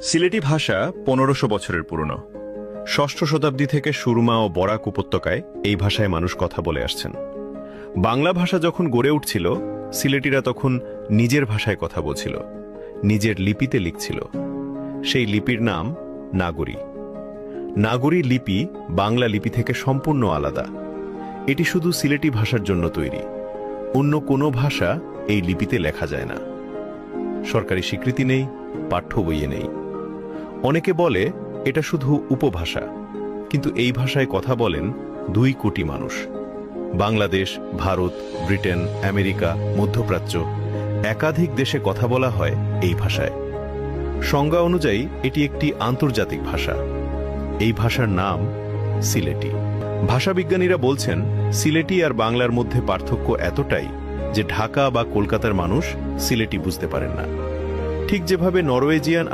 সিলেটি ভাষা ১৫০০ বছরের পুরনো। ষষ্ঠ শতাব্দী থেকে সুরমা ও বরাক উপত্যকায় এই ভাষায় মানুষ কথা বলে আসছেন। বাংলা ভাষা যখন গড়ে উঠছিল, সিলেটিরা তখন নিজের ভাষায় কথা বলছিল, নিজের লিপিতে লিখছিল। সেই লিপির নাম নাগরী। নাগরী লিপি বাংলা লিপি থেকে সম্পূর্ণ আলাদা। এটি শুধু সিলেটি ভাষার জন্য তৈরি। অন্য কোনো ভাষা এই লিপিতে লেখা যায় না। সরকারি স্বীকৃতি নেই, পাঠ্য বইয়ে নেই। অনেকে বলে এটা শুধু উপভাষা, কিন্তু এই ভাষায় কথা বলেন ২ কোটি মানুষ। বাংলাদেশ, ভারত, ব্রিটেন, আমেরিকা, মধ্যপ্রাচ্য একাধিক দেশে কথা বলা হয় এই ভাষায়। সংজ্ঞা অনুযায়ী এটি একটি আন্তর্জাতিক ভাষা। এই ভাষার নাম সিলেটি। ভাষাবিজ্ঞানীরা বলছেন, সিলেটি আর বাংলার মধ্যে পার্থক্য এতটাই যে ঢাকা বা কলকাতার মানুষ সিলেটি বুঝতে পারেন না। ঠিক যেভাবে নরওয়েজিয়ান